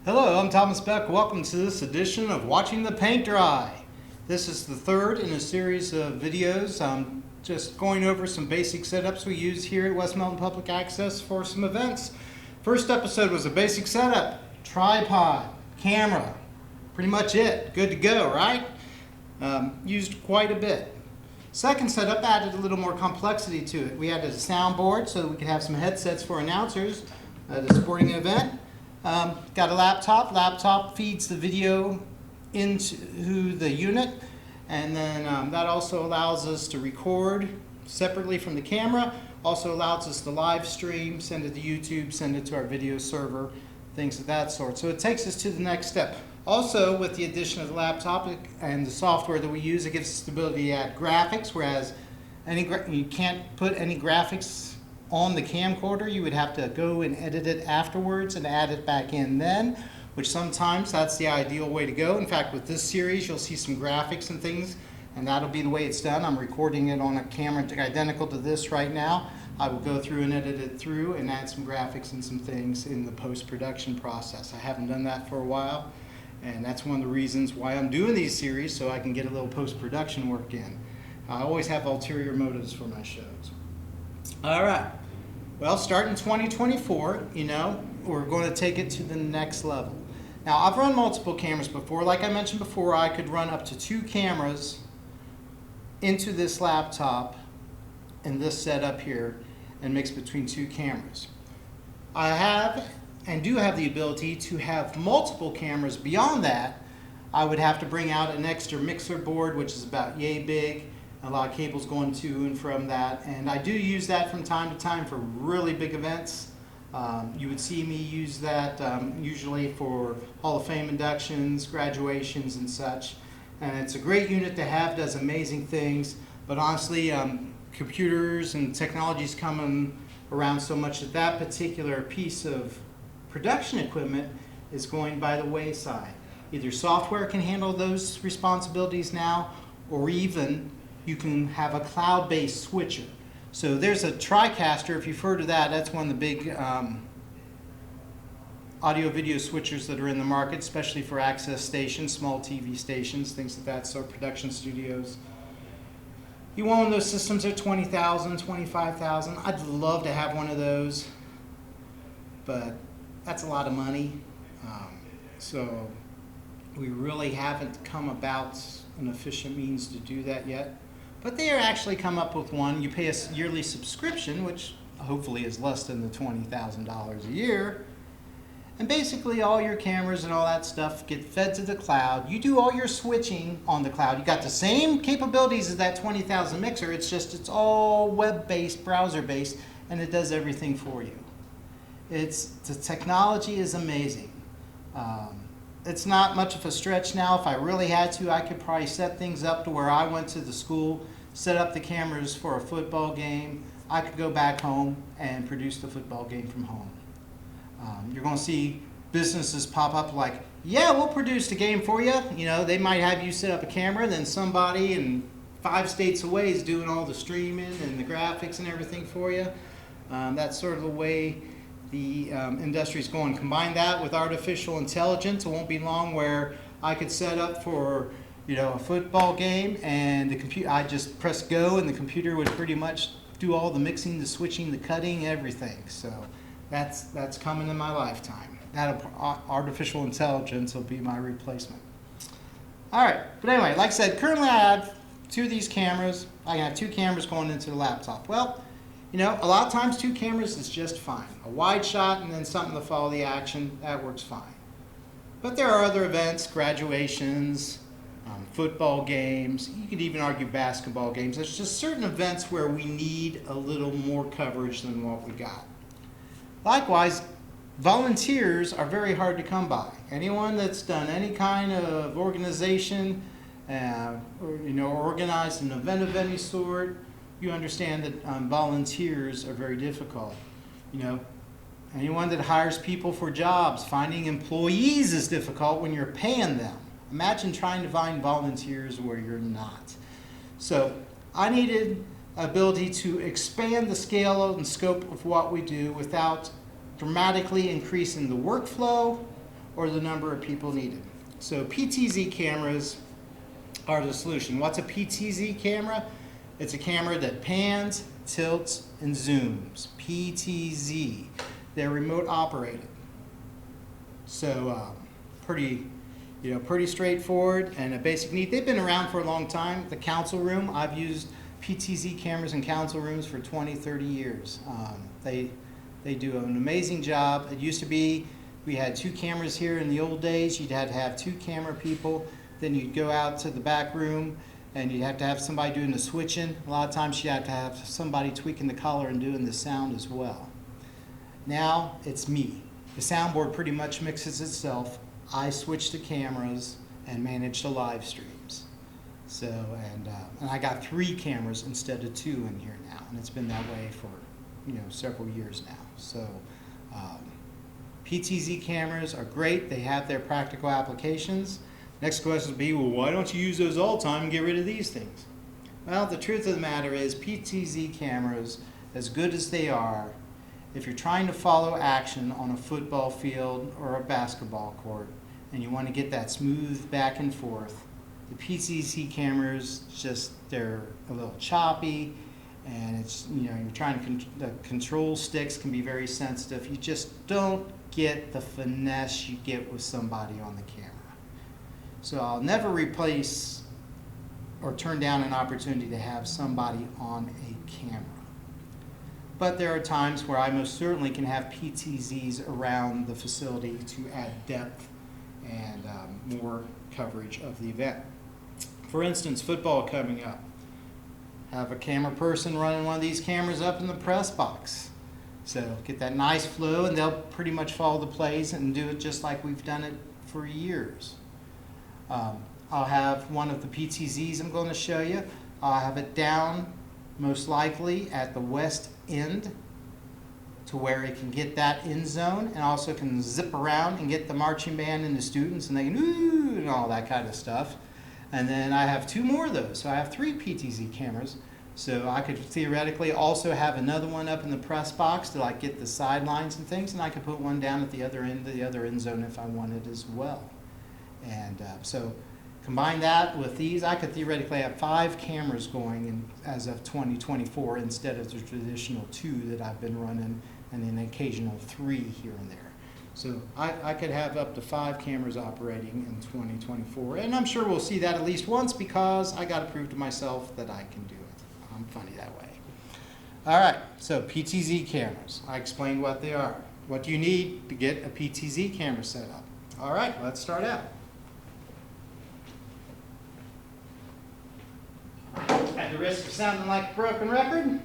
Hello, I'm Thomas Beck. Welcome to this edition of Watching the Paint Dry. This is the third in a series of videos. I'm just going over some basic setups we use here at West Melton Public Access for some events. First episode was a basic setup, tripod, camera, pretty much it. Good to go, right? Used quite a bit. Second setup added a little more complexity to it. We added a soundboard so that we could have some headsets for announcers at a sporting event. Got a laptop. Laptop feeds the video into the unit, and then that also allows us to record separately from the camera. Also allows us to live stream, send it to YouTube, send it to our video server, things of that sort. So it takes us to the next step. Also, with the addition of the laptop and the software that we use, it gives us the ability to add graphics, whereas you can't put any graphics on the camcorder. You would have to go and edit it afterwards and add it back in then, which sometimes that's the ideal way to go. In fact, with this series, you'll see some graphics and things, and that'll be the way it's done. I'm recording it on a camera identical to this right now. I will go through and edit it through and add some graphics and some things in the post-production process. I haven't done that for a while, and that's one of the reasons why I'm doing these series, so I can get a little post-production work in. I always have ulterior motives for my shows. All right. Well, starting 2024, we're going to take it to the next level. Now, I've run multiple cameras before. Like I mentioned before, I could run up to 2 cameras into this laptop and this setup here and mix between 2 cameras. I have and do have the ability to have multiple cameras beyond that. I would have to bring out an extra mixer board, which is about yay big. A lot of cables going to and from that, and I do use that from time to time for really big events. You would see me use that usually for Hall of Fame inductions, graduations, and such. And it's a great unit to have, does amazing things, but honestly, computers and technology's coming around so much that that particular piece of production equipment is going by the wayside. Either software can handle those responsibilities now, or even you can have a cloud-based switcher. So there's a TriCaster, if you've heard of that, that's one of the big audio-video switchers that are in the market, especially for access stations, small TV stations, things like that, so production studios. You want one of those systems, they're $20,000, $25,000. I'd love to have one of those, but that's a lot of money. So we really haven't come about an efficient means to do that yet. But they are actually come up with one. You pay a yearly subscription, which hopefully is less than the $20,000 a year. And basically all your cameras and all that stuff get fed to the cloud. You do all your switching on the cloud. You got the same capabilities as that 20,000 mixer. It's all web-based, browser-based, and it does everything for you. The technology is amazing. It's not much of a stretch now. If I really had to, I could probably set things up to where I went to the school, set up the cameras for a football game. I could go back home and produce the football game from home. You're going to see businesses pop up like, yeah, we'll produce the game for you. They might have you set up a camera, then somebody in 5 states away is doing all the streaming and the graphics and everything for you. That's sort of the way the industry is going. Combine that with artificial intelligence, it won't be long where I could set up for a football game, and I just press go and the computer would pretty much do all the mixing, the switching, the cutting, everything. So that's coming in my lifetime. Artificial intelligence will be my replacement. All right, but anyway, like I said, currently I have 2 of these cameras. I have 2 cameras going into the laptop. Well, a lot of times 2 cameras is just fine. A wide shot and then something to follow the action, that works fine. But there are other events, graduations, football games, you could even argue basketball games. There's just certain events where we need a little more coverage than what we got. Likewise, volunteers are very hard to come by. Anyone that's done any kind of organization or organized an event of any sort, you understand that volunteers are very difficult. Anyone that hires people for jobs, finding employees is difficult when you're paying them. Imagine trying to find volunteers where you're not. So I needed ability to expand the scale and scope of what we do without dramatically increasing the workflow or the number of people needed. So PTZ cameras are the solution. What's a PTZ camera? It's a camera that pans, tilts, and zooms. PTZ. They're remote operated. So pretty straightforward and a basic need. They've been around for a long time. The council room, I've used PTZ cameras in council rooms for 20, 30 years. They do an amazing job. It used to be, we had 2 cameras here in the old days. You'd have to have 2 camera people. Then you'd go out to the back room and you'd have to have somebody doing the switching. A lot of times you have to have somebody tweaking the color and doing the sound as well. Now it's me. The soundboard pretty much mixes itself. I switch the cameras and manage the live streams. So, and I got 3 cameras instead of 2 in here now, and it's been that way for several years now. So PTZ cameras are great. They have their practical applications. Next question would be, well, why don't you use those all the time and get rid of these things? Well, the truth of the matter is PTZ cameras, as good as they are, if you're trying to follow action on a football field or a basketball court and you want to get that smooth back and forth, the PTZ cameras they're a little choppy, and it's you're trying to the control sticks can be very sensitive. You just don't get the finesse you get with somebody on the camera. So I'll never replace or turn down an opportunity to have somebody on a camera. But there are times where I most certainly can have PTZs around the facility to add depth and more coverage of the event. For instance, football coming up. Have a camera person running one of these cameras up in the press box. So get that nice flow, and they'll pretty much follow the plays and do it just like we've done it for years. I'll have one of the PTZs I'm going to show you. I'll have it down most likely at the west end to where it can get that end zone, and also can zip around and get the marching band and the students, and they can ooh and all that kind of stuff. And then I have 2 more of those, so I have 3 PTZ cameras. So I could theoretically also have another one up in the press box to get the sidelines and things, and I could put one down at the other end zone if I wanted as well. And so combine that with these, I could theoretically have 5 cameras going as of 2024 instead of the traditional 2 that I've been running, and an occasional 3 here and there. So I could have up to 5 cameras operating in 2024, and I'm sure we'll see that at least once, because I got to prove to myself that I can do it. I'm funny that way. All right, so PTZ cameras. I explained what they are. What do you need to get a PTZ camera set up? All right, let's start out. At the risk of sounding like a broken record,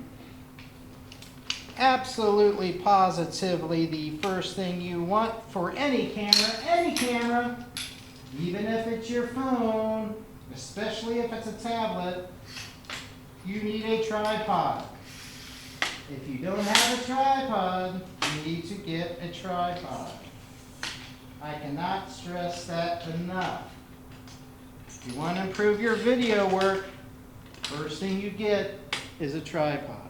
absolutely positively the first thing you want for any camera, even if it's your phone, especially if it's a tablet, you need a tripod. If you don't have a tripod, you need to get a tripod. I cannot stress that enough. If you want to improve your video work, first thing you get is a tripod.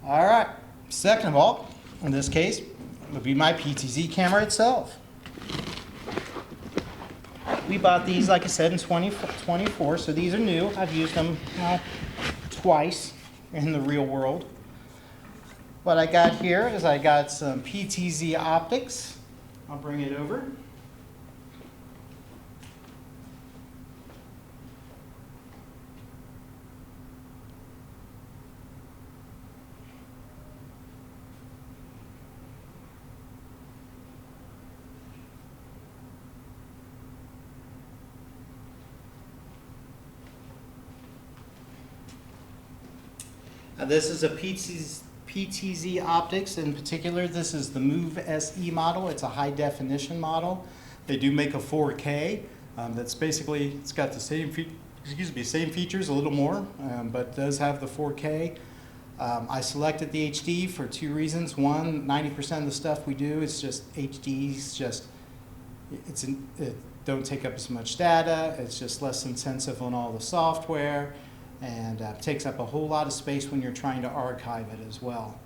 All right, second of all, in this case, would be my PTZ camera itself. We bought these, like I said, in 2024, so these are new. I've used them twice in the real world. What I got here is I got some PTZ optics. I'll bring it over. This is a PTZ optics. In particular, this is the Move SE model. It's a high definition model. They do make a 4K. That's basically, it's got the same features, a little more, but does have the 4K. I selected the HD for 2 reasons. One, 90% of the stuff we do is just HDs. It don't take up as much data. It's just less intensive on all the software, and takes up a whole lot of space when you're trying to archive it as well.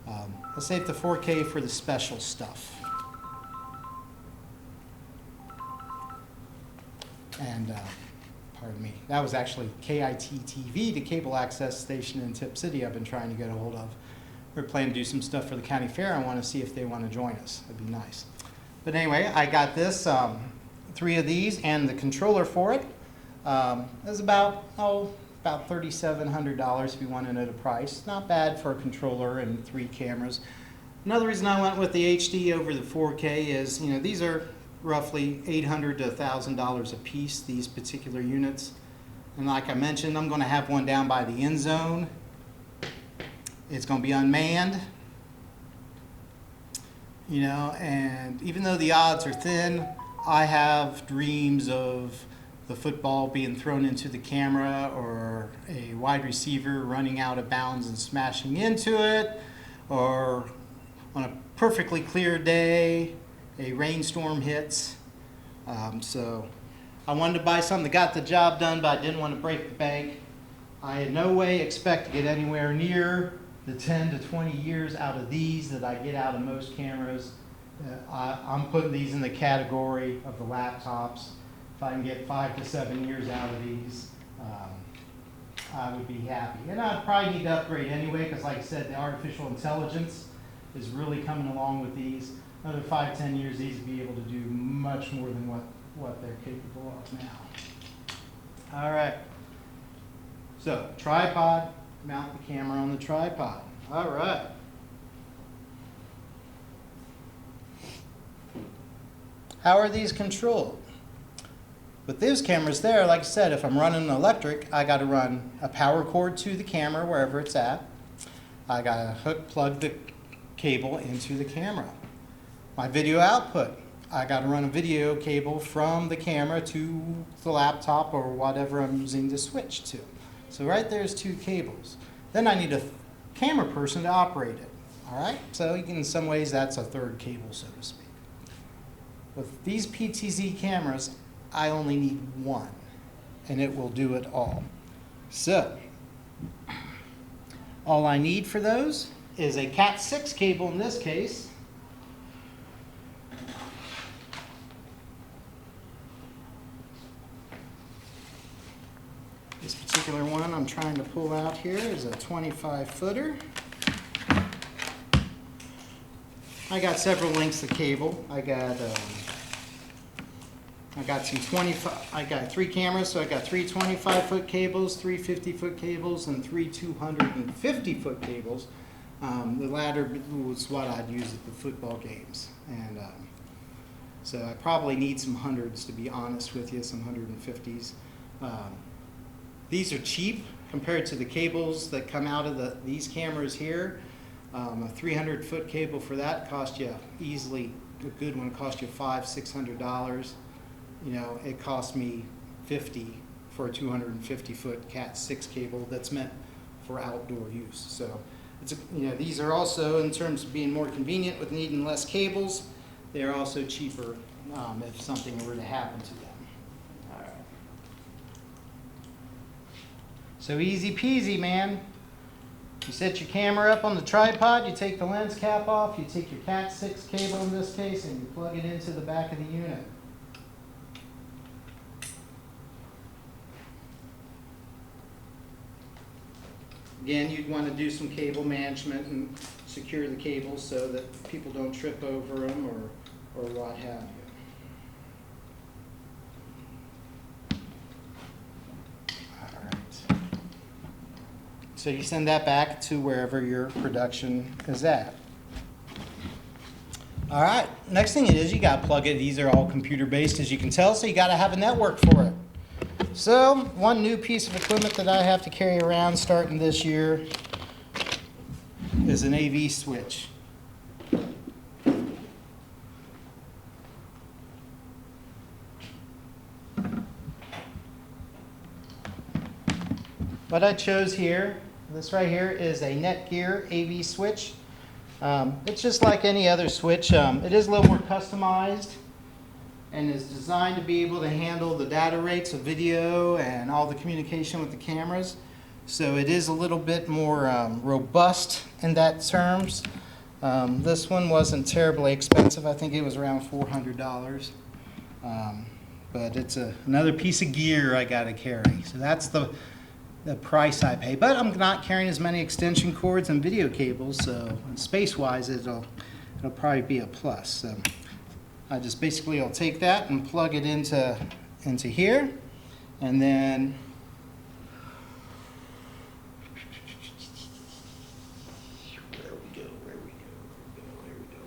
I'll save the 4K for the special stuff. And pardon me, that was actually KIT-TV, the cable access station in Tip City I've been trying to get a hold of. We're planning to do some stuff for the county fair. I want to see if they want to join us. That'd be nice. But anyway, I got this, 3 of these and the controller for it. It was about $3,700 if you want to know the price. Not bad for a controller and 3 cameras. Another reason I went with the HD over the 4K is, you know, these are roughly $800 to $1,000 a piece, these particular units. And like I mentioned, I'm going to have one down by the end zone. It's going to be unmanned, you know, and even though the odds are thin, I have dreams of the football being thrown into the camera, or a wide receiver running out of bounds and smashing into it, or on a perfectly clear day, a rainstorm hits. So I wanted to buy something that got the job done, but I didn't want to break the bank. I in no way expect to get anywhere near the 10 to 20 years out of these that I get out of most cameras. I'm putting these in the category of the laptops. If I can get 5 to 7 years out of these, I would be happy. And I'd probably need to upgrade anyway, because like I said, the artificial intelligence is really coming along with these. Another 5, 10 years, these will be able to do much more than what they're capable of now. All right. So, tripod, mount the camera on the tripod. All right. How are these controlled? With those cameras there, like I said, if I'm running electric, I got to run a power cord to the camera wherever it's at. I got to plug the cable into the camera. My video output, I got to run a video cable from the camera to the laptop or whatever I'm using the switch to. So right there's 2 cables. Then I need a camera person to operate it. All right, so in some ways that's a 3rd cable, so to speak. With these PTZ cameras, I only need 1, and it will do it all. So all I need for those is a Cat 6 cable in this case. This particular one I'm trying to pull out here is a 25-footer. I got several lengths of cable. I got some 25. I got 3 cameras, so I got 3 25-foot cables, 3 50-foot cables, and 3 250-foot cables. The latter was what I'd use at the football games, and so I probably need some hundreds, to be honest with you, some 150s. These are cheap compared to the cables that come out of these cameras here. A 300-foot cable for that cost you easily, a good one cost you $500–600. You know, it cost me $50 for a 250-foot Cat 6 cable that's meant for outdoor use. So, you know, these are also, in terms of being more convenient with needing less cables, they are also cheaper if something were to happen to them. All right. So easy peasy, man. You set your camera up on the tripod, you take the lens cap off, you take your Cat 6 cable in this case, and you plug it into the back of the unit. Again, you'd want to do some cable management and secure the cables so that people don't trip over them or what have you. All right. So you send that back to wherever your production is at. All right, next thing it is, you got to plug it. These are all computer-based, as you can tell, so you got to have a network for it. So, one new piece of equipment that I have to carry around starting this year is an AV switch. What I chose here, this right here, is a Netgear AV switch. It's just like any other switch. It is a little more customized and is designed to be able to handle the data rates of video and all the communication with the cameras. So it is a little bit more robust in that terms. This one wasn't terribly expensive. I think it was around $400. But it's another piece of gear I got to carry. So that's the price I pay. But I'm not carrying as many extension cords and video cables, so space-wise it'll probably be a plus. So I just basically I'll take that and plug it into here, and then there we go.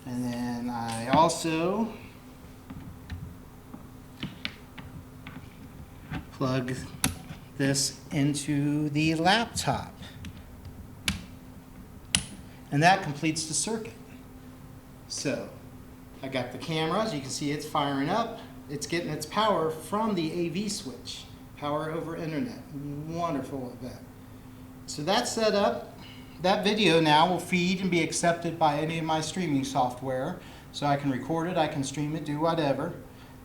And then I also plug this into the laptop. And that completes the circuit. So I got the camera, as you can see it's firing up. It's getting its power from the AV switch, power over internet. Wonderful event. So that's set up. That video now will feed and be accepted by any of my streaming software. So I can record it, I can stream it, do whatever.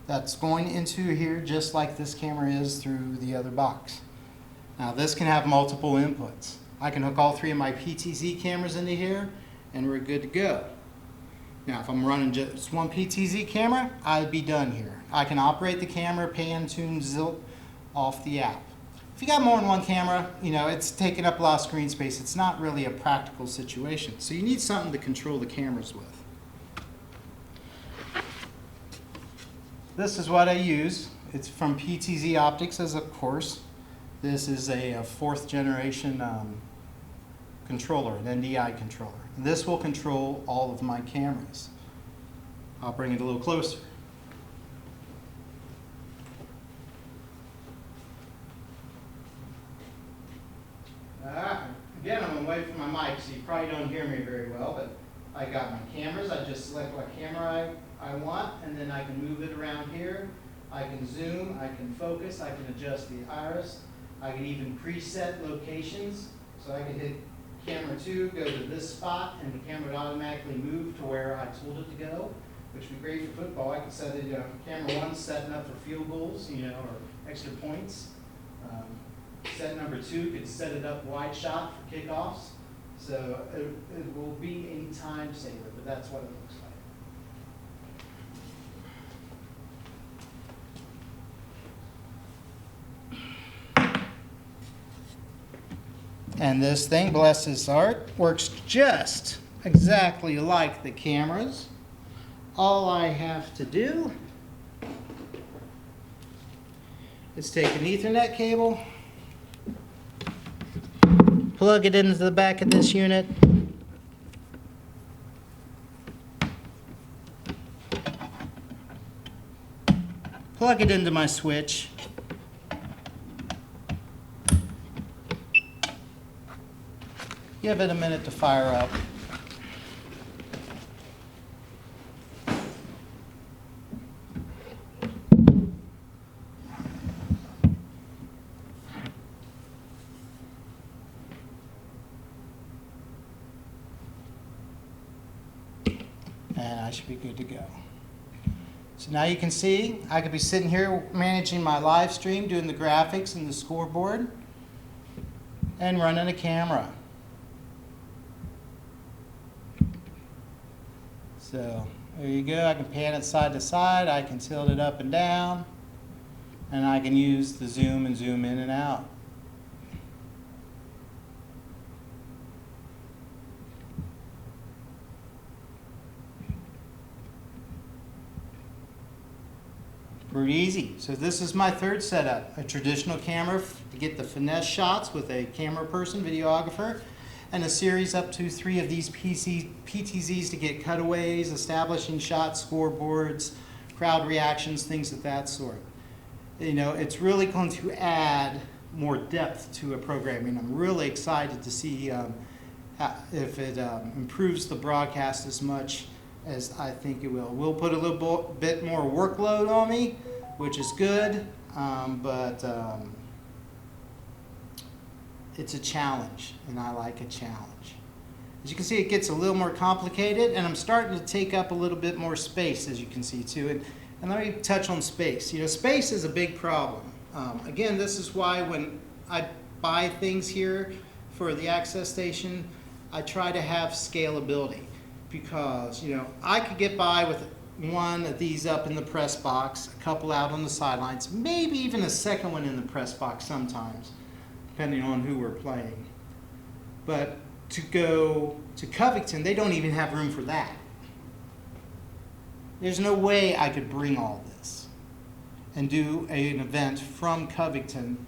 That's going into here just like this camera is through the other box. Now this can have multiple inputs. I can hook all three of my PTZ cameras into here and we're good to go. Now if I'm running just one PTZ camera, I'd be done here. I can operate the camera, pan, tune, zilt off the app. If you got more than one camera, you know, it's taking up a lot of screen space. It's not really a practical situation. So you need something to control the cameras with. This is what I use. It's from PTZ Optics, as of course. This is a fourth generation controller, an NDI controller. And this will control all of my cameras. I'll bring it a little closer. Again, I'm away from my mic, so you probably don't hear me very well, but I got my cameras. I just select what camera I want, and then I can move it around here. I can zoom, I can focus, I can adjust the iris. I can even preset locations. So I can hit camera 2, go to this spot, and the camera would automatically move to where I told it to go, which would be great for football. I can set it, camera 1 setting up for field goals, or extra points. Set number 2 could set it up wide shot for kickoffs. So it will be a time saver, but that's what it looks like. And this thing, bless his heart, works just exactly like the cameras. All I have to do is take an Ethernet cable, plug it into the back of this unit, plug it into my switch, give it a minute to fire up. And I should be good to go. So now you can see I could be sitting here managing my live stream, doing the graphics and the scoreboard, and running a camera. So there you go. I can pan it side to side, I can tilt it up and down, and I can use the zoom and zoom in and out. Pretty easy. So this is my third setup, a traditional camera to get the finesse shots with a camera person, videographer, and a series up to 3 of these PTZs to get cutaways, establishing shots, scoreboards, crowd reactions, things of that sort. It's really going to add more depth to a programming. I'm really excited to see if it improves the broadcast as much as I think it will. Will put a little bit more workload on me, which is good, but it's a challenge, and I like a challenge. As you can see, it gets a little more complicated, and I'm starting to take up a little bit more space, as you can see too. And And let me touch on space. You know, space is a big problem. Again, this is why when I buy things here for the access station, I try to have scalability, because, you know, I could get by with one of these up in the press box, a couple out on the sidelines, maybe even a second one in the press box sometimes, depending on who we're playing. But to go to Covington, they don't even have room for that. There's no way I could bring all this and do an event from Covington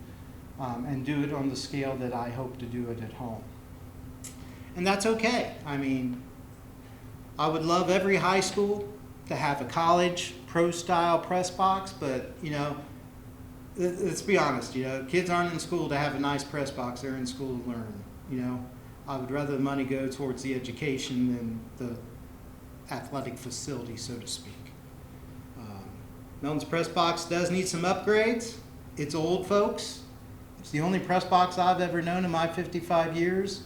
and do it on the scale that I hope to do it at home. And that's okay. I mean, I would love every high school to have a college pro-style press box, but, you know, let's be honest, you know, kids aren't in school to have a nice press box, they're in school to learn, you know. I would rather the money go towards the education than the athletic facility, so to speak. Melton's press box does need some upgrades. It's old, folks. It's the only press box I've ever known in my 55 years.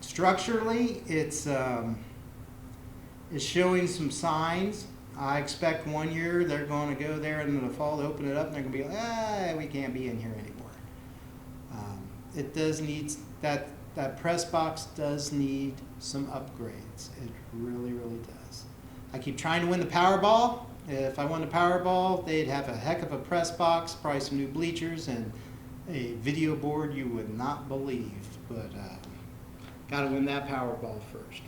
Structurally, it's showing some signs. I expect one year they're going to go there in the fall to open it up and they're going to be like, we can't be in here anymore. It does need, that press box does need some upgrades. It really, really does. I keep trying to win the Powerball. If I won the Powerball, they'd have a heck of a press box, probably some new bleachers, and a video board you would not believe. But got to win that Powerball first.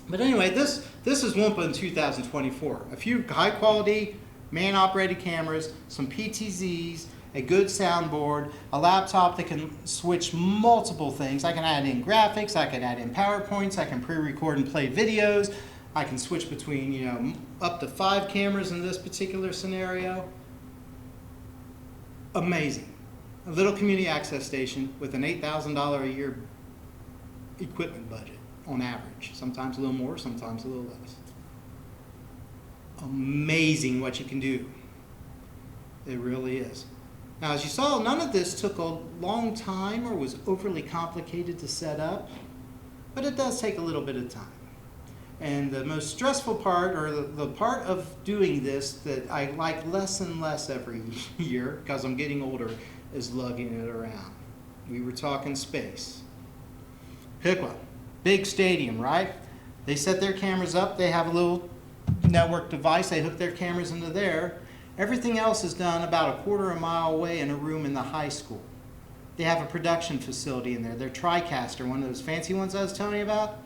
But anyway, this is WUMPA in 2024. A few high-quality man-operated cameras, some PTZs, a good soundboard, a laptop that can switch multiple things. I can add in graphics, I can add in PowerPoints, I can pre-record and play videos. I can switch between, you know, up to 5 cameras in this particular scenario. Amazing. A little community access station with an $8,000 a year equipment budget on average. Sometimes a little more, sometimes a little less. Amazing what you can do. It really is. Now, as you saw, none of this took a long time or was overly complicated to set up, but it does take a little bit of time. And the most stressful part, or the part of doing this that I like less and less every year, because I'm getting older, is lugging it around. We were talking space. Piqua, big stadium, right? They set their cameras up, they have a little network device, they hook their cameras into there. Everything else is done about a quarter of a mile away in a room in the high school. They have a production facility in there. Their TriCaster, one of those fancy ones I was telling you about,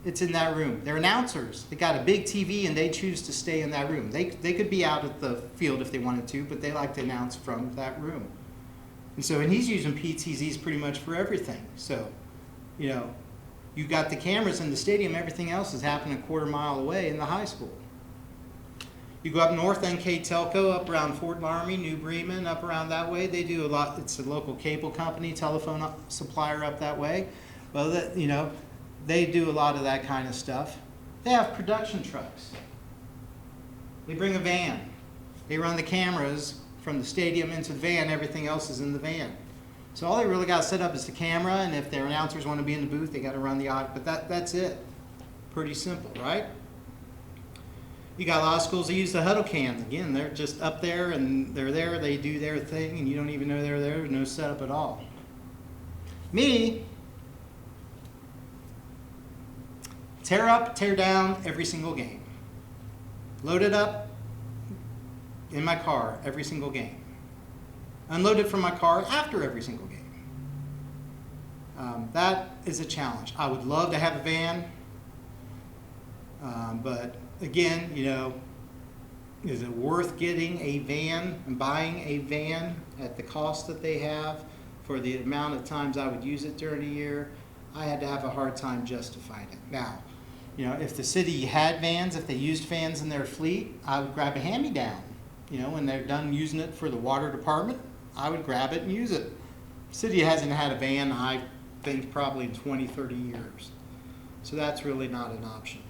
it's in that room. They're announcers. They got a big TV and they choose to stay in that room. They could be out at the field if they wanted to, but they like to announce from that room. And he's using PTZs pretty much for everything. So, you know, you got the cameras in the stadium, everything else is happening a quarter mile away in the high school. You go up north, NK Telco, up around Fort Laramie, New Bremen, up around that way. They do a lot. It's a local cable company, telephone supplier up that way. Well, you know, they do a lot of that kind of stuff. They have production trucks. They bring a van. They run the cameras from the stadium into the van. Everything else is in the van. So all they really got set up is the camera, and if their announcers want to be in the booth, they got to run the audio. But that's it. Pretty simple, right? You got a lot of schools that use the huddle cams. Again, they're just up there and they're there, they do their thing, and you don't even know they're there. There's no setup at all. Me, tear up, tear down every single game. Load it up in my car every single game. Unload it from my car after every single game. That is a challenge. I would love to have a van, but again, you know, is it worth getting a van and buying a van at the cost that they have for the amount of times I would use it during the year? I had to have a hard time justifying it. Now, you know, if the city had vans, if they used vans in their fleet, I would grab a hand-me-down. You know, when they're done using it for the water department, I would grab it and use it. The city hasn't had a van, I think, probably in 20, 30 years. So that's really not an option.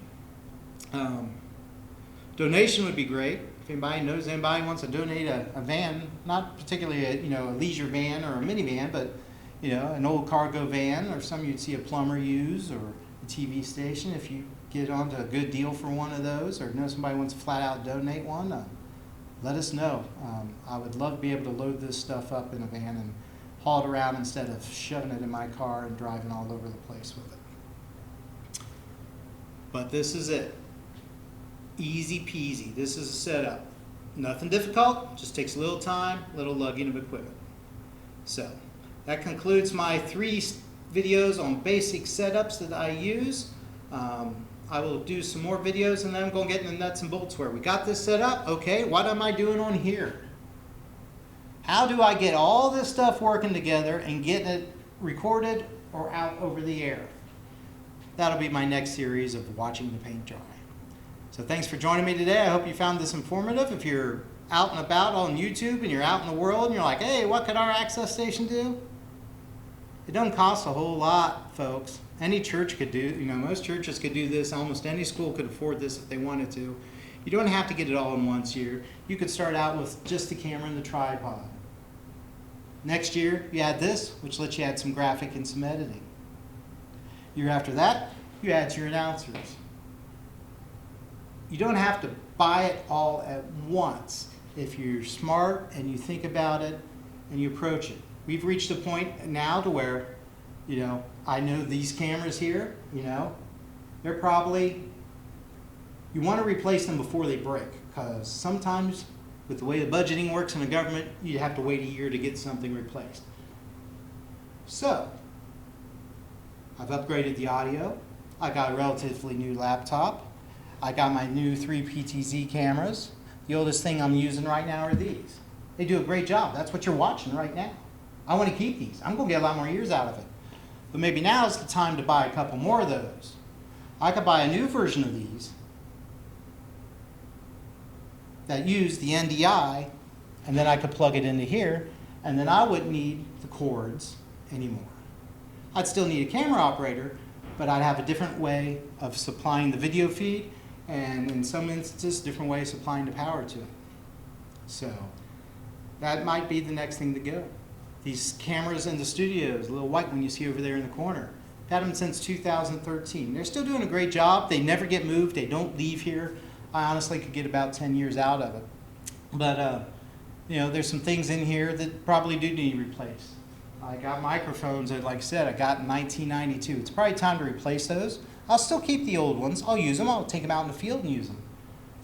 Donation would be great. If anybody knows anybody wants to donate a van, not particularly a leisure van or a minivan, but you know, an old cargo van, or some you'd see a plumber use, or the TV station. If you get onto a good deal for one of those, or know somebody wants to flat out donate one, let us know. I would love to be able to load this stuff up in a van and haul it around instead of shoving it in my car and driving all over the place with it. But this is it. Easy peasy. This is a setup. Nothing difficult, just takes a little time, little lugging of equipment. So that concludes my 3 videos on basic setups that I use. I will do some more videos and then I'm going to get into nuts and bolts where we got this set up. Okay, what am I doing on here? How do I get all this stuff working together and getting it recorded or out over the air? That'll be my next series of watching the paint dry. So thanks for joining me today. I hope you found this informative. If you're out and about on YouTube and you're out in the world and you're like, hey, what could our access station do? It doesn't cost a whole lot, folks. Any church could do, most churches could do this. Almost any school could afford this if they wanted to. You don't have to get it all in once year. You could start out with just the camera and the tripod. Next year, you add this, which lets you add some graphic and some editing. Year after that, you add your announcers. You don't have to buy it all at once if you're smart and you think about it and you approach it. We've reached a point now to where, I know these cameras here, they're probably, you want to replace them before they break, because sometimes with the way the budgeting works in the government, you have to wait a year to get something replaced. So, I've upgraded the audio. I got a relatively new laptop. I got my new 3 PTZ cameras. The oldest thing I'm using right now are these. They do a great job. That's what you're watching right now. I want to keep these. I'm going to get a lot more years out of it. But maybe now is the time to buy a couple more of those. I could buy a new version of these that use the NDI, and then I could plug it into here, and then I wouldn't need the cords anymore. I'd still need a camera operator, but I'd have a different way of supplying the video feed, and in some instances, different way of supplying the power to it. So that might be the next thing to go. These cameras in the studios, the little white one you see over there in the corner, had them since 2013. They're still doing a great job. They never get moved. They don't leave here. I honestly could get about 10 years out of it. But, there's some things in here that probably do need replaced. I got microphones that, like I said, I got in 1992. It's probably time to replace those. I'll still keep the old ones. I'll use them. I'll take them out in the field and use them.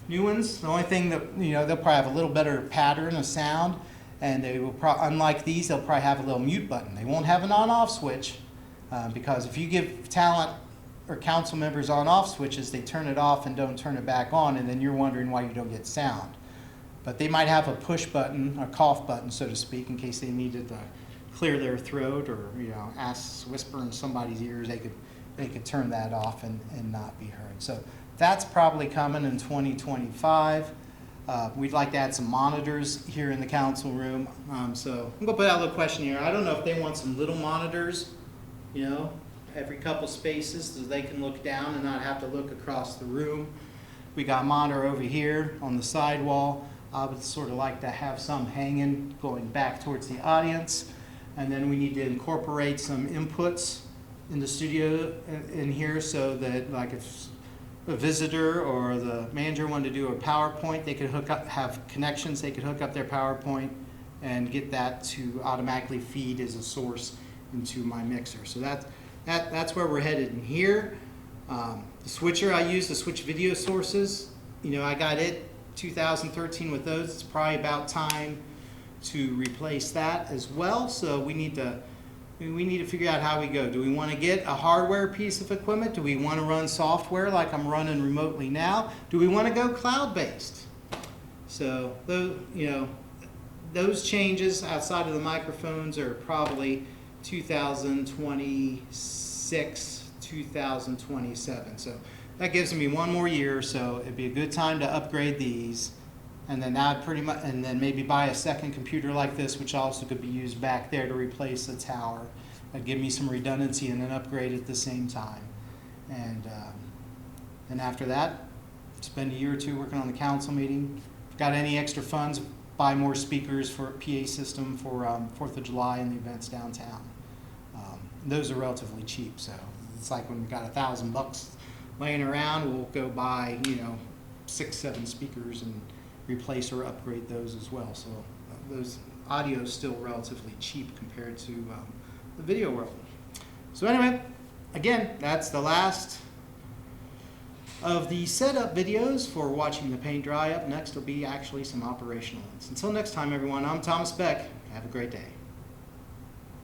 New ones, the only thing that, they'll probably have a little better pattern of sound. And they will unlike these, they'll probably have a little mute button. They won't have an on-off switch because if you give talent or council members on-off switches, they turn it off and don't turn it back on, and then you're wondering why you don't get sound. But they might have a push button, a cough button, so to speak, in case they needed to clear their throat or whisper in somebody's ears. They could turn that off and not be heard. So that's probably coming in 2025. We'd like to add some monitors here in the council room. So I'm going to put out a little question here. I don't know if they want some little monitors, every couple spaces so they can look down and not have to look across the room. We got a monitor over here on the side wall. I would sort of like to have some hanging going back towards the audience. And then we need to incorporate some inputs in the studio in here so that, like, if a visitor or the manager wanted to do a PowerPoint, they could have connections, they could hook up their PowerPoint and get that to automatically feed as a source into my mixer. So that's where we're headed in here. The switcher I use to switch video sources, I got it 2013 with those. It's probably about time to replace that as well. So we need to figure out how we go. Do we want to get a hardware piece of equipment? Do we want to run software like I'm running remotely now? Do we want to go cloud-based? So, those changes outside of the microphones are probably 2026, 2027. So that gives me one more year, so it'd be a good time to upgrade these. And then and then maybe buy a second computer like this, which also could be used back there to replace the tower. That'd give me some redundancy and then upgrade at the same time. And then after that, spend a year or two working on the council meeting. If got any extra funds, buy more speakers for a PA system for 4th of July and the events downtown. Those are relatively cheap, so It's like when we've got $1,000 laying around, we'll go buy, 6, 7 speakers and replace or upgrade those as well. So those audio is still relatively cheap compared to the video world. So anyway, again, that's the last of the setup videos for watching the paint dry. Up next will be actually some operational ones. Until next time, everyone, I'm Thomas Beck. Have a great day.